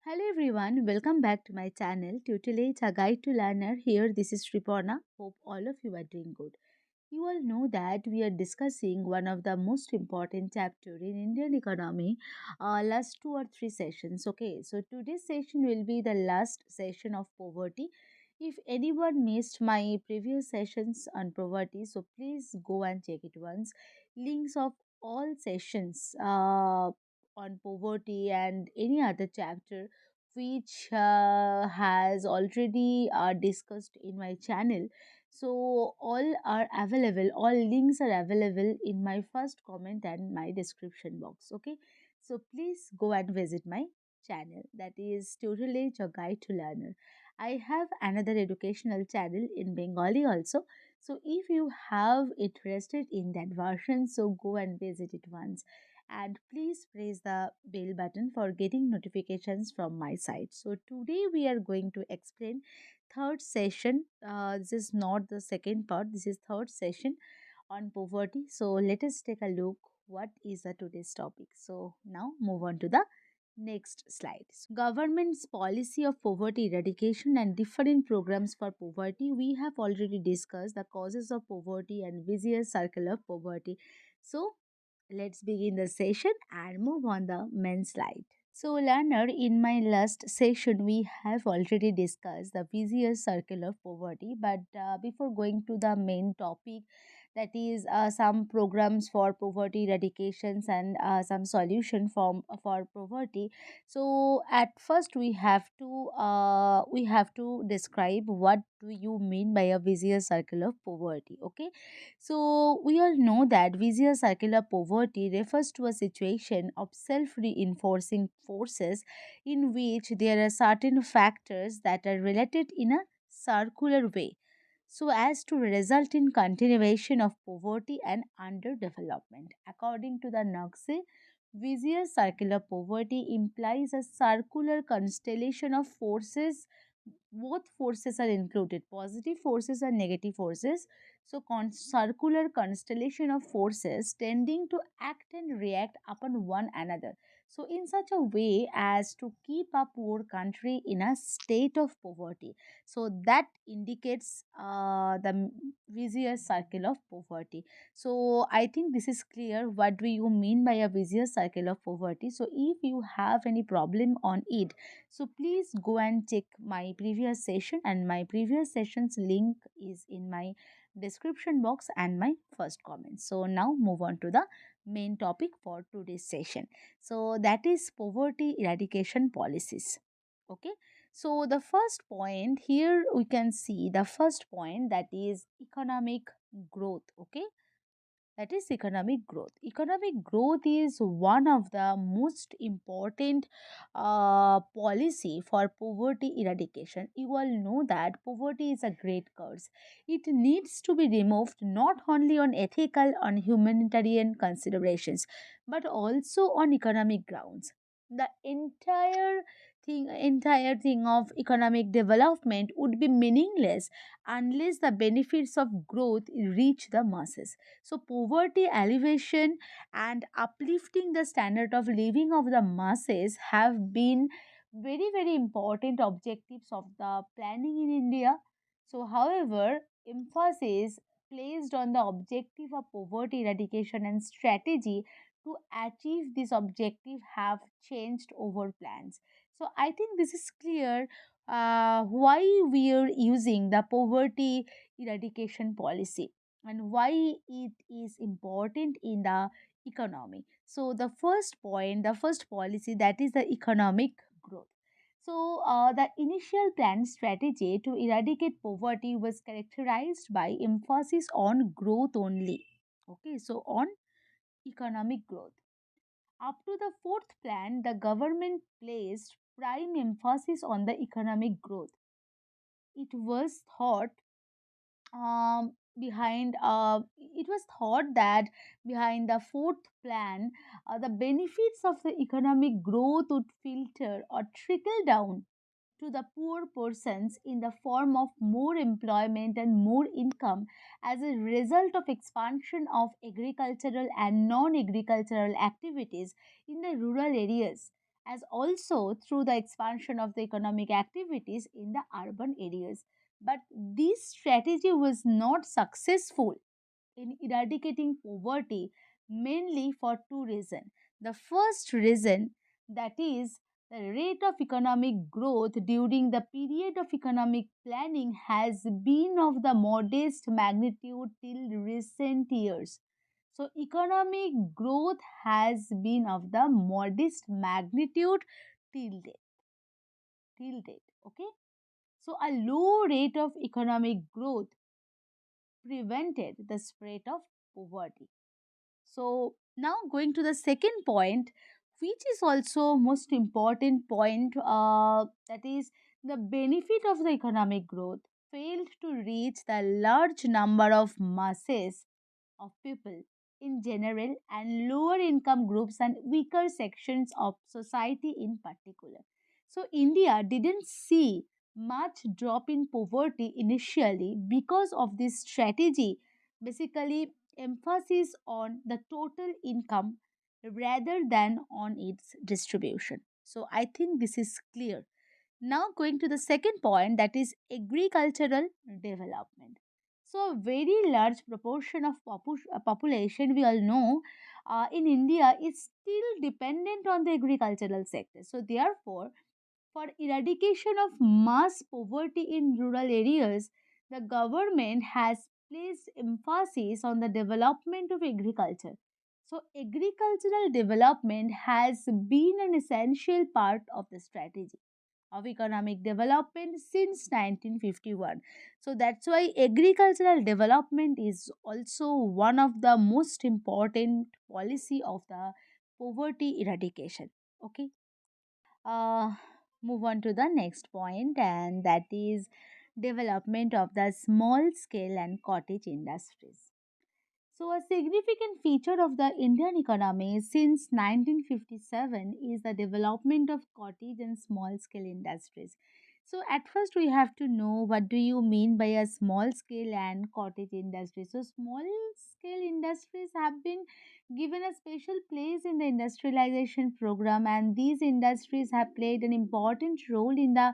Hello everyone, welcome back to my channel. Tutelage a guide to learner. Here, this is Sriparna. Hope all of you are doing good. You all know that we are discussing one of the most important chapter in Indian economy, last two or three sessions. Okay, so today's session will be the last session of poverty. If anyone missed my previous sessions on poverty, so please go and check it once. Links of all sessions on poverty and any other chapter which has already discussed in my channel, so all are available, all links are available in my first comment and my description box. Okay, so please go and visit my channel, that is Tutelage or Guide to Learner. I have another educational channel in Bengali also, so if you have interested in that version, so go and visit it once, and please press the bell button for getting notifications from my side. So today we are going to explain third session. This is not the second part, this is third session on poverty. So let us take a look what is the today's topic. So now move on to the next slide. So, government's policy of poverty eradication and different programs for poverty. We have already discussed the causes of poverty and vicious circle of poverty. So let's begin the session and move on the main slide. So, learner, in my last session, we have already discussed the vicious circle of poverty. But before going to the main topic, that is some programs for poverty eradications and some solution for poverty. So, at first, we have to describe what do you mean by a vicious circle of poverty. Okay, so, we all know that vicious circular poverty refers to a situation of self reinforcing forces in which there are certain factors that are related in a circular way, so as to result in continuation of poverty and underdevelopment. According to the Naqse, vicious circular poverty implies a circular constellation of forces. Both forces are included, positive forces and negative forces, so circular constellation of forces tending to act and react upon one another, so in such a way as to keep a poor country in a state of poverty. So that indicates the vicious circle of poverty. So I think this is clear what do you mean by a vicious circle of poverty. So if you have any problem on it, so please go and check my previous session, and my previous session's link is in my description box and my first comment. So now move on to the main topic for today's session. So that is poverty eradication policies. Okay. So the first point here we can see the first point, that is economic growth. Okay, that is economic growth. Economic growth is one of the most important policy for poverty eradication. You all know that poverty is a great curse. It needs to be removed not only on ethical, on humanitarian considerations, but also on economic grounds. The entire thing of economic development would be meaningless unless the benefits of growth reach the masses. So, poverty alleviation and uplifting the standard of living of the masses have been very, very important objectives of the planning in India. So, however, emphasis placed on the objective of poverty eradication and strategy to achieve this objective have changed over plans. So, I think this is clear why we are using the poverty eradication policy and why it is important in the economy. So the first point, the first policy, that is the economic growth. So the initial plan strategy to eradicate poverty was characterized by emphasis on growth only. Okay, so on economic growth. Up to the fourth plan, the government placed prime emphasis on the economic growth. It was thought behind it was thought that behind the fourth plan, the benefits of the economic growth would filter or trickle down to the poor persons in the form of more employment and more income as a result of expansion of agricultural and non-agricultural activities in the rural areas, as also through the expansion of the economic activities in the urban areas. But this strategy was not successful in eradicating poverty, mainly for two reasons. The first reason, that is, the rate of economic growth during the period of economic planning has been of the modest magnitude till recent years. So, economic growth has been of the modest magnitude till date. Till date, okay? So, a low rate of economic growth prevented the spread of poverty. So now going to the second point, which is also most important point, that is the benefit of the economic growth failed to reach the large number of masses of people in general and lower income groups and weaker sections of society in particular. So India didn't see much drop in poverty initially because of this strategy, basically emphasis on the total income rather than on its distribution. So I think this is clear. Now, going to the second point, that is agricultural development. So, a very large proportion of population, we all know, in India is still dependent on the agricultural sector. So, therefore, for eradication of mass poverty in rural areas, the government has placed emphasis on the development of agriculture. So, agricultural development has been an essential part of the strategy of economic development since 1951. So that's why agricultural development is also one of the most important policy of the poverty eradication. Okay. Uh, Move on to the next point, and that is development of the small scale and cottage industries. So, a significant feature of the Indian economy since 1957 is the development of cottage and small scale industries. So, at first, we have to know what do you mean by a small scale and cottage industry. So, small scale industries have been given a special place in the industrialization program, and these industries have played an important role in the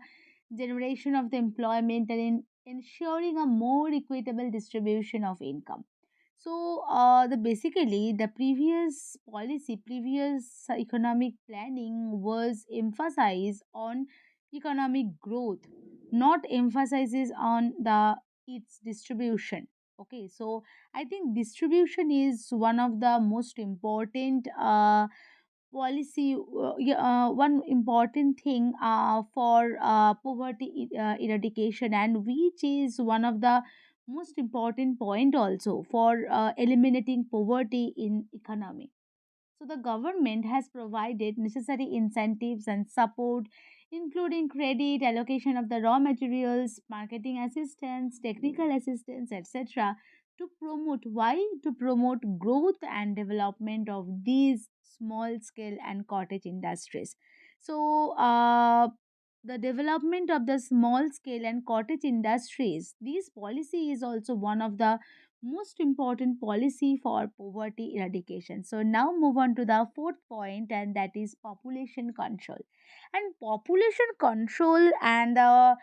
generation of the employment and in ensuring a more equitable distribution of income. So, the basically the previous policy, previous economic planning was emphasized on economic growth, not emphasizes on the its distribution. Okay, so I think distribution is one of the most important policy, one important thing for poverty eradication, and which is one of the most important point also for eliminating poverty in economy. So the government has provided necessary incentives and support, including credit, allocation of the raw materials, marketing assistance, technical assistance, etc., to promote, why? To promote growth and development of these small scale and cottage industries. So the development of the small scale and cottage industries, this policy is also one of the most important policy for poverty eradication. So now move on to the fourth point, and that is population control. And population control and the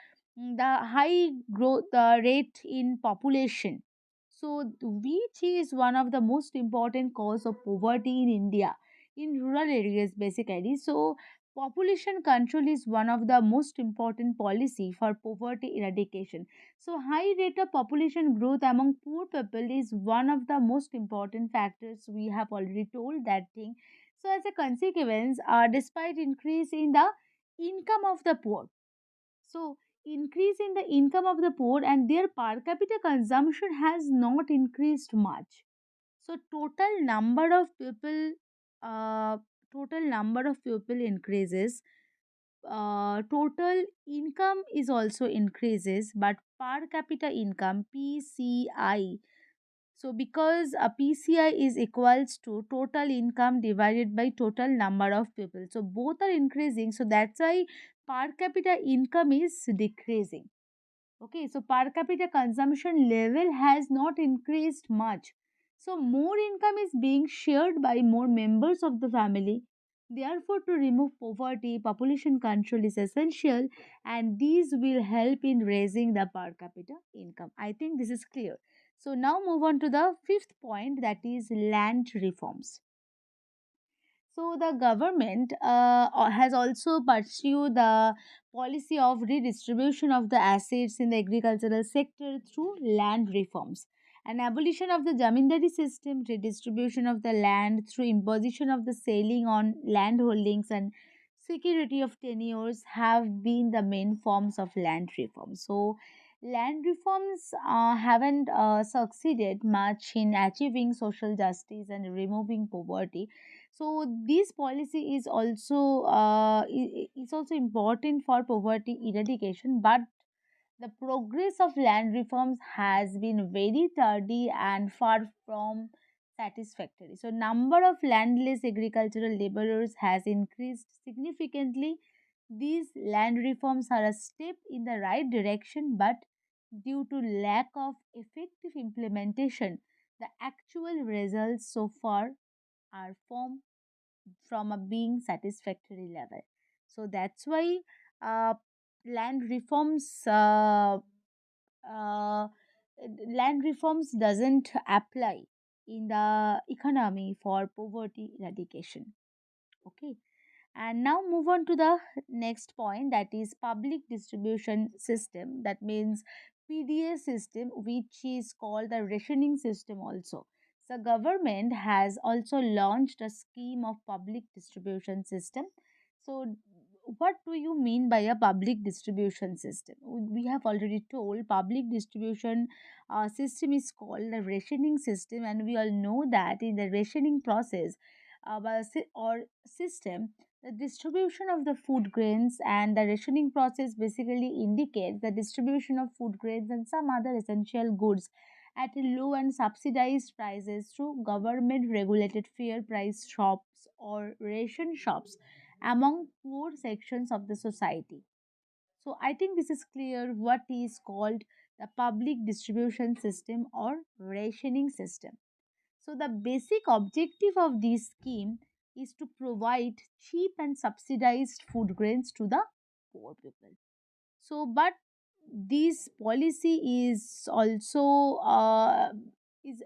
high growth rate in population, so which is one of the most important cause of poverty in India in rural areas basically. So population control is one of the most important policy for poverty eradication. So, high rate of population growth among poor people is one of the most important factors. We have already told that thing. So, as a consequence, despite increase in the income of the poor, so increase in the income of the poor and their per capita consumption has not increased much. So, uh, total number of people increases, total income is also increases, but per capita income PCI, so because a PCI is equals to total income divided by total number of people, so both are increasing, so that's why per capita income is decreasing. Okay, so per capita consumption level has not increased much, so more income is being shared by more members of the family, Therefore, to remove poverty, population control is essential, and these will help in raising the per capita income. I think this is clear. So, now move on to the fifth point, that is land reforms. So the government has also pursued the policy of redistribution of the assets in the agricultural sector through land reforms. An abolition of the zamindari system, redistribution of the land through imposition of the ceiling on land holdings, and security of tenures have been the main forms of land reform. So land reforms haven't succeeded much in achieving social justice and removing poverty. So this policy is also important for poverty eradication, but the progress of land reforms has been very tardy and far from satisfactory. So number of landless agricultural laborers has increased significantly. These land reforms are a step in the right direction, but due to lack of effective implementation, the actual results so far are from a being satisfactory level. So that's why uh, land reforms uh, land reforms doesn't apply in the economy for poverty eradication. Okay, and now move on to the next point, that is public distribution system. That means PDA system, which is called the rationing system also. So government has also launched a scheme of public distribution system. So what do you mean by a public distribution system? We have already told public distribution system is called the rationing system, and we all know that in the rationing process or system, the distribution of the food grains and the rationing process basically indicates the distribution of food grains and some other essential goods at a low and subsidized prices through government regulated fair price shops or ration shops among poor sections of the society. So I think this is clear what is called the public distribution system or rationing system. So, the basic objective of this scheme is to provide cheap and subsidized food grains to the poor people. So, but this policy is also is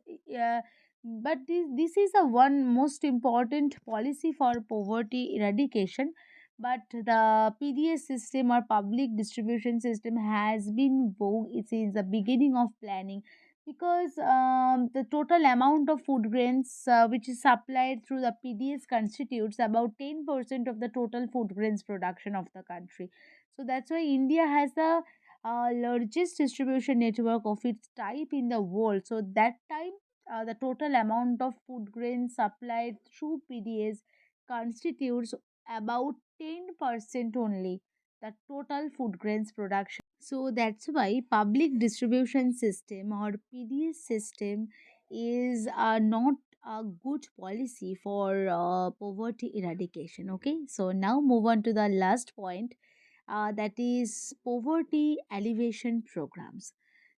but this is a one most important policy for poverty eradication. But the PDA system or public distribution system has been vogue since the beginning of planning, because the total amount of food grains which is supplied through the PDS constitutes about 10% of the total food grains production of the country. So that's why India has the largest distribution network of its type in the world. So that time, the total amount of food grains supplied through PDS constitutes about 10% only the total food grains production. So that's why public distribution system or PDS system is not a good policy for poverty eradication. Okay, so now move on to the last point, that is poverty alleviation programs.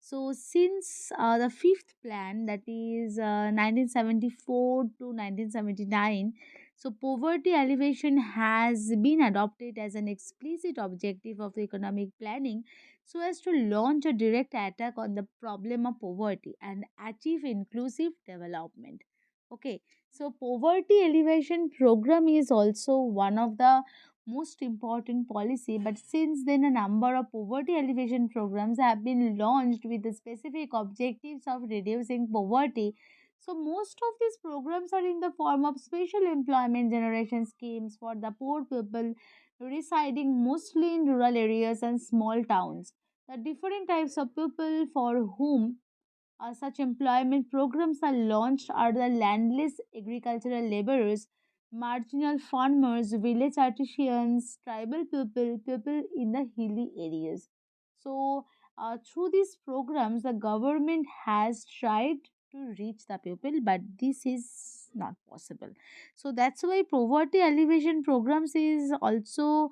So, since the fifth plan, that is 1974 to 1979, so poverty alleviation has been adopted as an explicit objective of the economic planning so as to launch a direct attack on the problem of poverty and achieve inclusive development. Okay, so poverty alleviation program is also one of the most important policy, but since then a number of poverty alleviation programs have been launched with the specific objectives of reducing poverty. So most of these programs are in the form of special employment generation schemes for the poor people residing mostly in rural areas and small towns. The different types of people for whom such employment programs are launched are the landless agricultural laborers, marginal farmers, village artisans, tribal people, people in the hilly areas. So, through these programs, the government has tried to reach the people, but this is not possible. So that's why poverty alleviation programs is also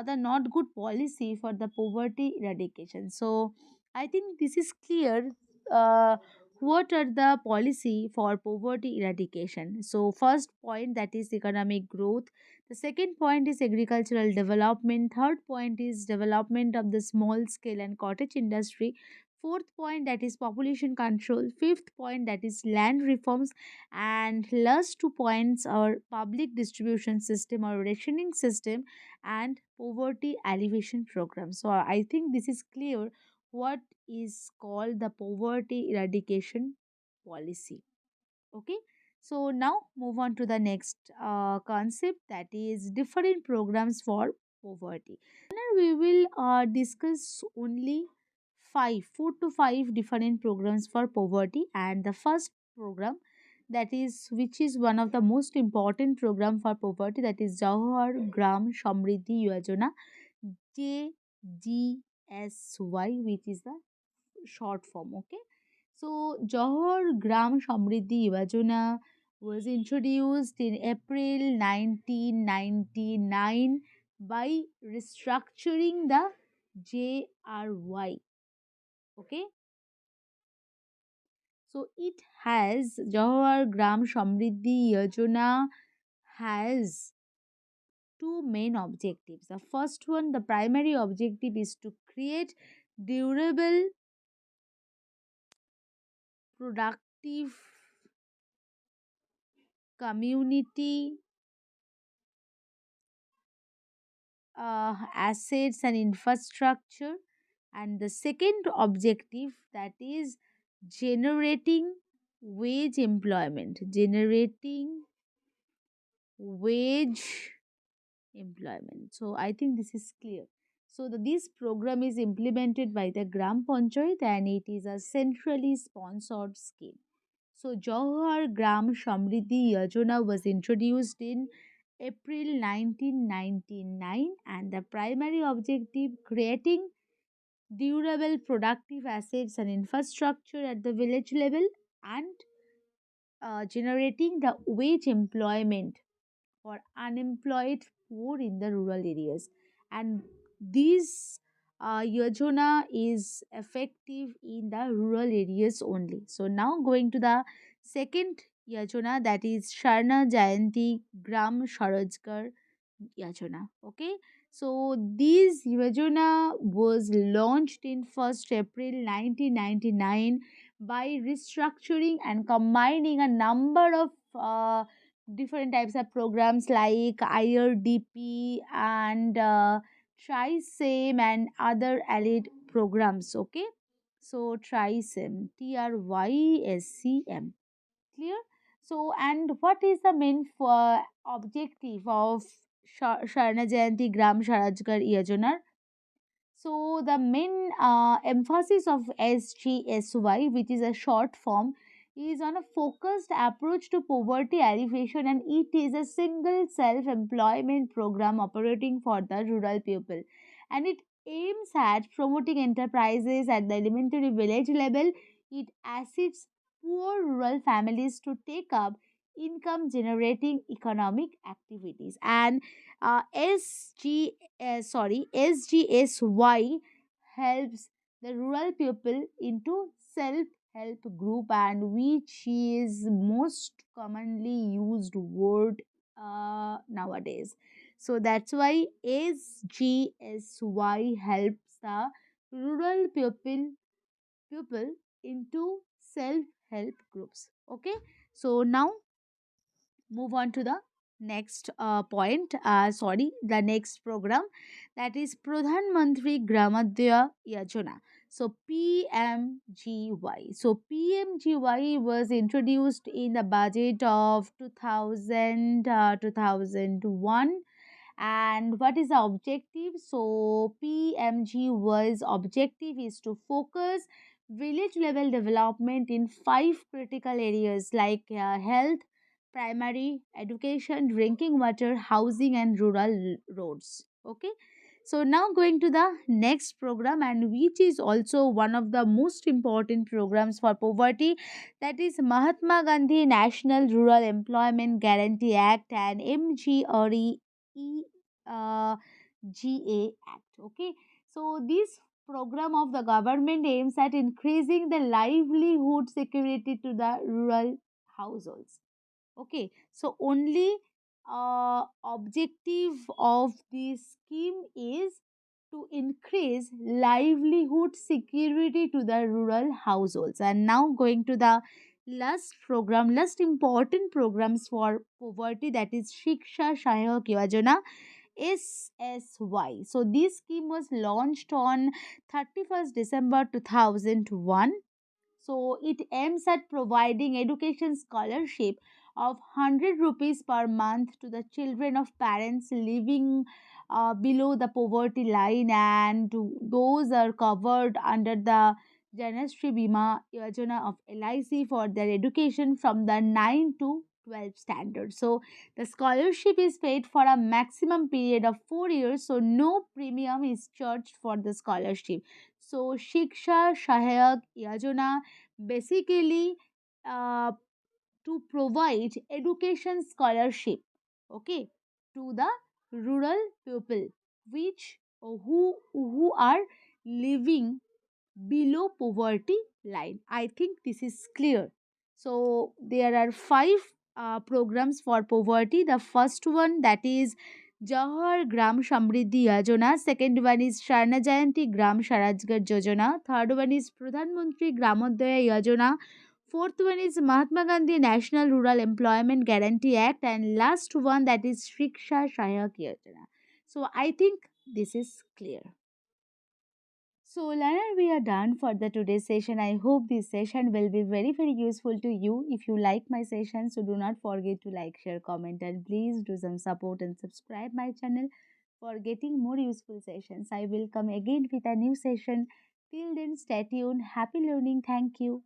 the not good policy for the poverty eradication. So I think this is clear uh, what are the policy for poverty eradication? So first point, that is economic growth. The second point is agricultural development. Third point is development of the small scale and cottage industry. Fourth point, that is population control. Fifth point, that is land reforms. And last 2 points are public distribution system or rationing system and poverty alleviation program. So I think this is clear what is called the poverty eradication policy. Okay, so now move on to the next concept, that is different programs for poverty. And we will discuss only 4 to 5 different programs for poverty. And the first program, that is which is one of the most important program for poverty, that is Jawahar Gram Samriddhi Yojana, JGSY, which is the short form. Okay, so Johor Gram Samriddhi Yojana was introduced in April 1999 by restructuring the JRY. Okay, so it has Johor Gram Samriddhi Yojana has two main objectives. The first one, the primary objective, is to create durable, productive community assets and infrastructure, and the second objective, that is generating wage employment. So I think this is clear. So this program is implemented by the Gram Panchayat and it is a centrally sponsored scheme. So Jawahar Gram Samriddhi Yojana was introduced in April 1999, and the primary objective, creating durable productive assets and infrastructure at the village level, and generating the wage employment for unemployed poor in the rural areas. And this yojana is effective in the rural areas only. So now going to the second yojana, that is Sharna Jayanti Gram Swarajgar Yojana. Okay, so this Yojana was launched in 1st April 1999 by restructuring and combining a number of different types of programs like IRDP and TRISEM and other allied programs. Okay, so TRISEM, TRYSCM. Clear? So, and what is the main objective of Sharna Jayanti Gram Swarajgar Yojana? So the main emphasis of SGSY, which is a short form, is on a focused approach to poverty alleviation, and it is a single self-employment program operating for the rural people, and it aims at promoting enterprises at the elementary village level. It assists poor rural families to take up income generating economic activities. And SGSY helps the rural people into self-help group, and which is most commonly used word nowadays. So that's why SGSY helps the rural people into self-help groups. Okay, so now move on to the next the next program, that is Pradhan Mantri Gramadya Yojana. So PMGY. So PMGY was introduced in the budget of 2001. And what is the objective? So PMGY's objective is to focus village level development in 5 critical areas like health, primary education, drinking water, housing, and rural roads. Okay, so now going to the next program, and which is also one of the most important programs for poverty, that is Mahatma Gandhi National Rural Employment Guarantee Act and MGRE GA Act. Okay, so this program of the government aims at increasing the livelihood security to the rural households. Okay, so only objective of this scheme is to increase livelihood security to the rural households. And now going to the last important programs for poverty, that is Shiksha Sahayak Yojana, SSY. So this scheme was launched on 31st December 2001. So it aims at providing education scholarship of 100 rupees per month to the children of parents living below the poverty line, and those are covered under the Janashri Bima Yojana of LIC for their education from the 9 to 12 standard. So the scholarship is paid for a maximum period of 4 years, so no premium is charged for the scholarship. So Shiksha Sahayak Yojana basically uh, to provide education scholarship, okay, to the rural people which who are living below poverty line. I think this is clear. So there are five programs for poverty. The first one, that is Jahar Gram Samriddhi Yojana. Second one is Sharna Jayanti Gram Swarajgar Yojana. Third one is Pradhan Mantri Gramoddaya Yojana. Fourth one is Mahatma Gandhi National Rural Employment Guarantee Act, and last one, that is Shiksha Sahayak Yojana. So I think this is clear. So, Leonard, we are done for the today's session. I hope this session will be very, very useful to you. If you like my session, so do not forget to like, share, comment, and please do some support and subscribe my channel for getting more useful sessions. I will come again with a new session. Till then, stay tuned. Happy learning. Thank you.